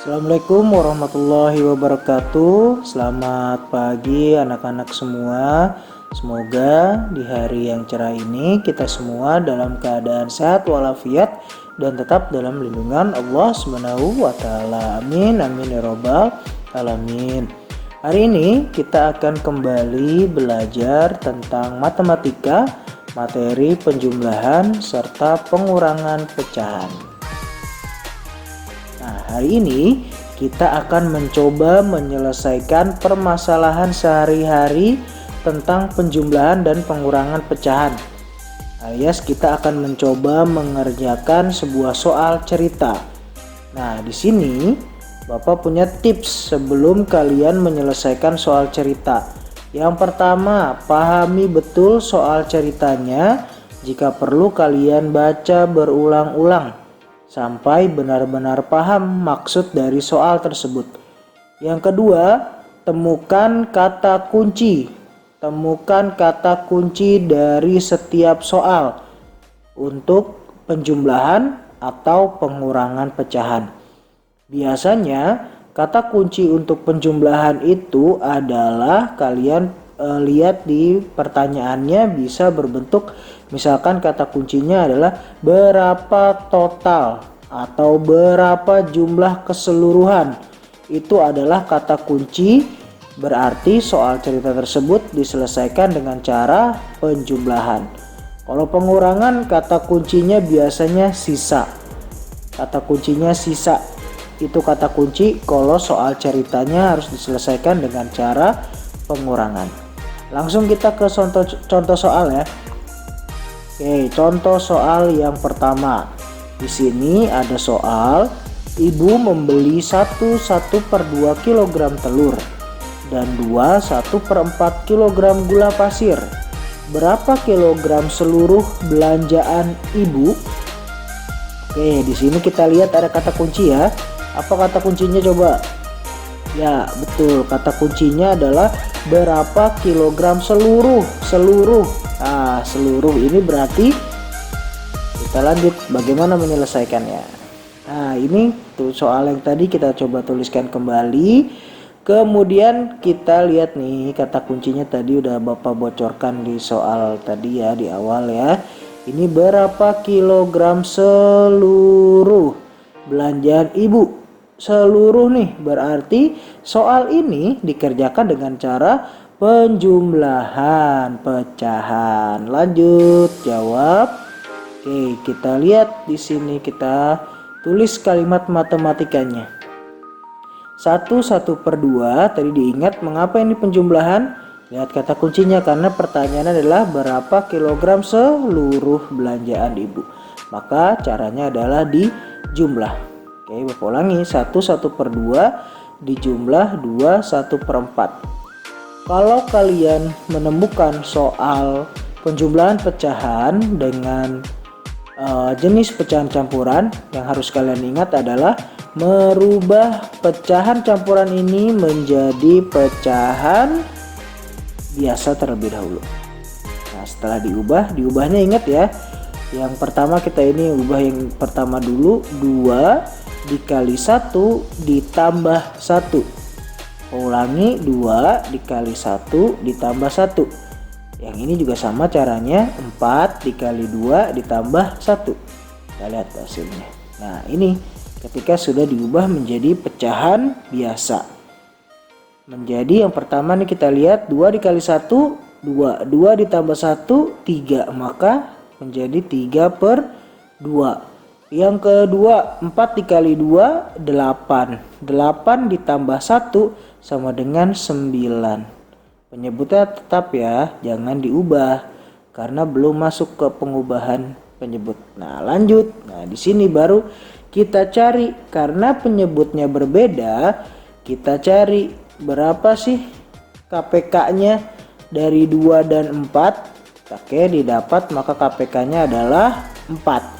Assalamualaikum warahmatullahi wabarakatuh. Selamat pagi anak-anak semua. Semoga di hari yang cerah ini kita semua dalam keadaan sehat walafiat dan tetap dalam lindungan Allah Subhanahu wa taala. Amin amin ya rabbal alamin. Hari ini kita akan kembali belajar tentang matematika, materi penjumlahan serta pengurangan pecahan. Nah, hari ini kita akan mencoba menyelesaikan permasalahan sehari-hari tentang penjumlahan dan pengurangan pecahan. Alias kita akan mencoba mengerjakan sebuah soal cerita. Nah, di sini Bapak punya tips sebelum kalian menyelesaikan soal cerita. Yang pertama, pahami betul soal ceritanya. Jika perlu kalian baca berulang-ulang sampai benar-benar paham maksud dari soal tersebut. Yang kedua, temukan kata kunci. Temukan kata kunci dari setiap soal untuk penjumlahan atau pengurangan pecahan. Biasanya kata kunci untuk penjumlahan itu adalah kalian lihat di pertanyaannya bisa berbentuk, misalkan kata kuncinya adalah berapa total atau berapa jumlah keseluruhan. Itu adalah kata kunci, berarti soal cerita tersebut diselesaikan dengan cara penjumlahan. Kalau pengurangan, kata kuncinya biasanya sisa. Kata kuncinya sisa itu kata kunci kalau soal ceritanya harus diselesaikan dengan cara pengurangan. Langsung kita ke contoh soal ya. Oke, contoh soal yang pertama. Di sini ada soal, ibu membeli 1/1/2 kg telur dan 1/4 kg gula pasir. Berapa kilogram seluruh belanjaan ibu? Oke, di sini kita lihat ada kata kunci ya. Apa kata kuncinya coba? Ya, betul. Kata kuncinya adalah berapa kilogram seluruh. Nah, seluruh ini berarti kita lanjut bagaimana menyelesaikannya. Nah, ini tuh soal yang tadi kita coba tuliskan kembali. Kemudian kita lihat nih kata kuncinya tadi udah Bapak bocorkan di soal tadi ya di awal ya. Ini berapa kilogram seluruh belanjaan ibu? Seluruh nih berarti soal ini dikerjakan dengan cara penjumlahan pecahan. Lanjut jawab. Oke, kita lihat di sini kita tulis kalimat matematikanya. 1/1/2 tadi diingat mengapa ini penjumlahan? Lihat kata kuncinya karena pertanyaannya adalah berapa kilogram seluruh belanjaan ibu. Maka caranya adalah dijumlah. Oke, Bapak ulangi, 1/1/2 dijumlah 2/1/4. Kalau kalian menemukan soal penjumlahan pecahan dengan jenis pecahan campuran, yang harus kalian ingat adalah merubah pecahan campuran ini menjadi pecahan biasa terlebih dahulu. Nah, setelah diubahnya ingat ya. Yang pertama kita ini ubah yang pertama dulu, 2 dikali 1 ditambah 1. Ulangi, 2 dikali 1 ditambah 1. Yang ini juga sama caranya, 4 dikali 2 ditambah 1. Kita lihat hasilnya. Nah, ini ketika sudah diubah menjadi pecahan biasa. Menjadi yang pertama nih kita lihat 2 dikali 1 2, 2 ditambah 1 3, maka menjadi 3/2. Yang kedua 4 dikali 2 8, 8 ditambah 1 sama dengan 9. Penyebutnya tetap ya, jangan diubah karena belum masuk ke pengubahan penyebut. Nah, lanjut. Nah, di sini baru kita cari karena penyebutnya berbeda, kita cari berapa sih KPK-nya dari 2 dan 4. Oke, didapat maka KPK-nya adalah 4.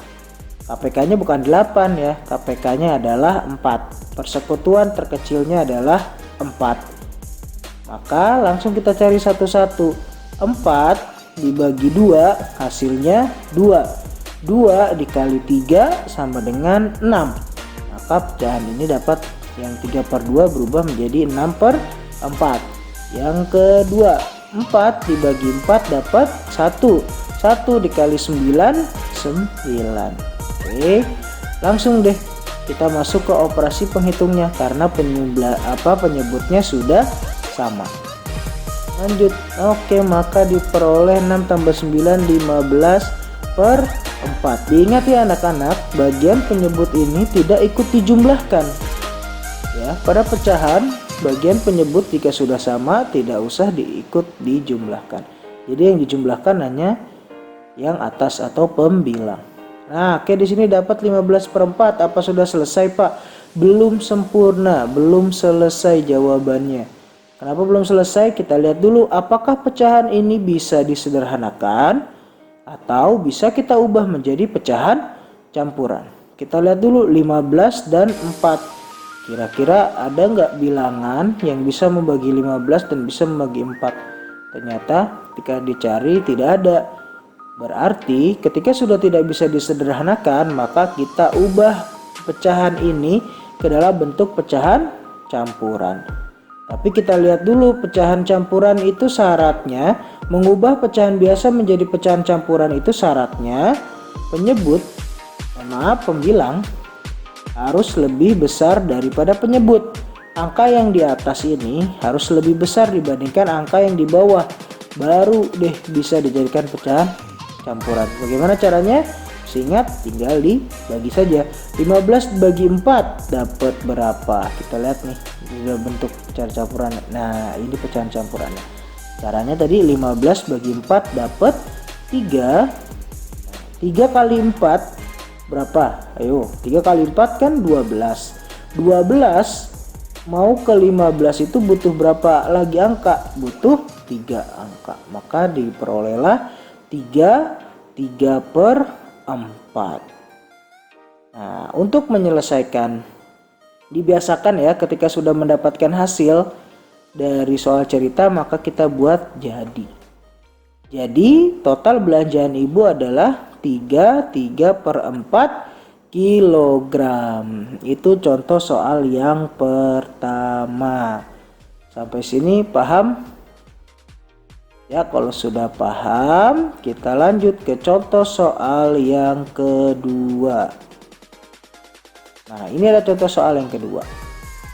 KPK-nya bukan 8 ya, KPK-nya adalah 4. Persekutuan terkecilnya adalah 4. Maka langsung kita cari satu-satu. 4 dibagi 2 hasilnya 2. 2 dikali 3 sama dengan 6. Maka pecahan ini dapat yang 3/2 berubah menjadi 6/4. Yang kedua, 4 dibagi 4 dapat 1. 1 dikali 9, 9. Oke, langsung deh kita masuk ke operasi penghitungnya karena penyebutnya sudah sama. Lanjut. Oke, maka diperoleh 6 tambah 9 15/4. Diingat ya anak-anak, bagian penyebut ini tidak ikut dijumlahkan. Ya, pada pecahan bagian penyebut jika sudah sama tidak usah diikut dijumlahkan. Jadi yang dijumlahkan hanya yang atas atau pembilang. Nah, oke, di sini dapat 15/4. Apa sudah selesai, Pak? Belum sempurna, belum selesai jawabannya. Kenapa belum selesai? Kita lihat dulu apakah pecahan ini bisa disederhanakan atau bisa kita ubah menjadi pecahan campuran. Kita lihat dulu 15 dan 4. Kira-kira ada nggak bilangan yang bisa membagi 15 dan bisa membagi 4? Ternyata ketika dicari tidak ada. Berarti ketika sudah tidak bisa disederhanakan, maka kita ubah pecahan ini ke dalam bentuk pecahan campuran. Tapi kita lihat dulu pecahan campuran itu syaratnya, mengubah pecahan biasa menjadi pecahan campuran itu syaratnya pembilang harus lebih besar daripada penyebut. Angka yang di atas ini harus lebih besar dibandingkan angka yang di bawah, baru deh bisa dijadikan pecahan campuran. Bagaimana caranya? Ingat, tinggal dibagi saja. 15 bagi 4 dapat berapa? Kita lihat nih, sudah bentuk pecahan campuran. Nah, ini pecahan campurannya. Caranya tadi 15 bagi 4 dapat 3. 3 kali 4 berapa? Ayo, 3 kali 4 kan 12. 12 mau ke 15 itu butuh berapa lagi angka? Butuh 3 angka. Maka diperolehlah 3/4. Nah, untuk menyelesaikan, dibiasakan ya ketika sudah mendapatkan hasil dari soal cerita maka kita buat jadi. Jadi total belanjaan ibu adalah 3/4 kilogram. Itu contoh soal yang pertama. Sampai sini paham? Ya, kalau sudah paham, kita lanjut ke contoh soal yang kedua. Nah, ini ada contoh soal yang kedua.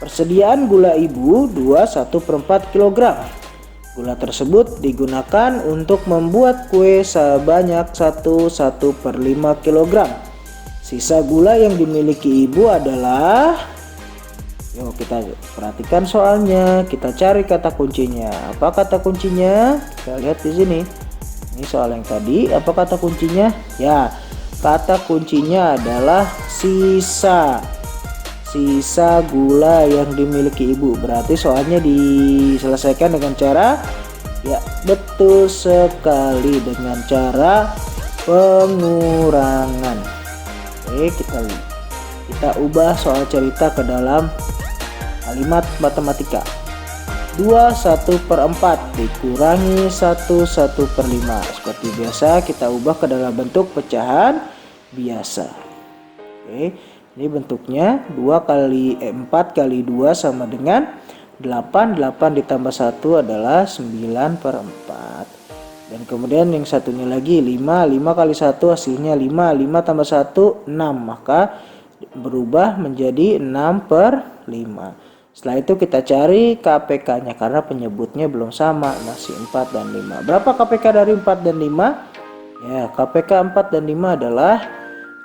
Persediaan gula ibu 1/4 kg. Gula tersebut digunakan untuk membuat kue sebanyak 1/5 kg. Sisa gula yang dimiliki ibu adalah, yuk kita perhatikan soalnya, kita cari kata kuncinya. Apa kata kuncinya? Kita lihat di sini. Ini soal yang tadi, apa kata kuncinya? Ya, kata kuncinya adalah sisa. Sisa gula yang dimiliki ibu. Berarti soalnya diselesaikan dengan cara, ya betul sekali, dengan cara pengurangan. Oke, kita ubah soal cerita ke dalam kalimat matematika. 2/1/4 dikurangi 1/5. Seperti biasa kita ubah ke dalam bentuk pecahan biasa. Oke, ini bentuknya 4 kali 2 sama dengan 8. 8 ditambah 1 adalah 9/4. Dan kemudian yang satunya lagi 5. 5 kali 1 hasilnya 5. 5 tambah 1 6. Maka berubah menjadi 6/5. Setelah itu kita cari KPK-nya karena penyebutnya belum sama, masih 4 dan 5. Berapa KPK dari 4 dan 5? Ya, KPK 4 dan 5 adalah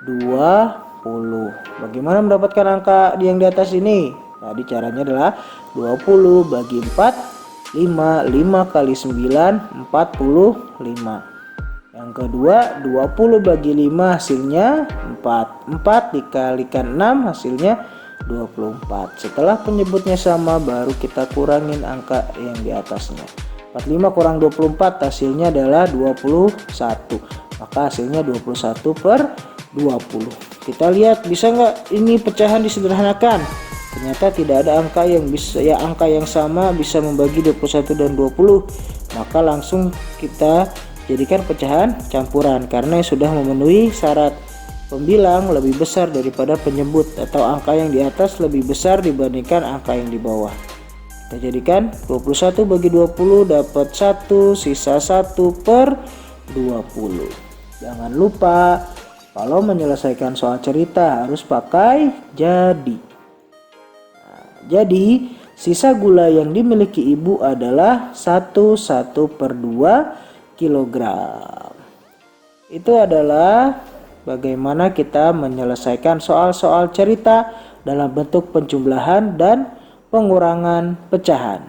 20. Bagaimana mendapatkan angka yang di atas ini? Tadi caranya adalah 20 bagi 4, 5. 5 kali 9, 45. Yang kedua, 20 bagi 5 hasilnya 4. 4 dikalikan 6 hasilnya 24. Setelah penyebutnya sama, baru kita kurangin angka yang di atasnya. 45 kurang 24 hasilnya adalah 21. Maka hasilnya 21/20. Kita lihat bisa nggak ini pecahan disederhanakan. Ternyata tidak ada angka yang sama bisa membagi 21 dan 20. Maka langsung kita jadikan pecahan campuran karena sudah memenuhi syarat. Pembilang lebih besar daripada penyebut atau angka yang di atas lebih besar dibandingkan angka yang di bawah. Kita jadikan 21 bagi 20 dapat 1, sisa 1/20. Jangan lupa kalau menyelesaikan soal cerita harus pakai jadi. Jadi sisa gula yang dimiliki ibu adalah 1/2 kilogram. Itu adalah bagaimana kita menyelesaikan soal-soal cerita dalam bentuk penjumlahan dan pengurangan pecahan.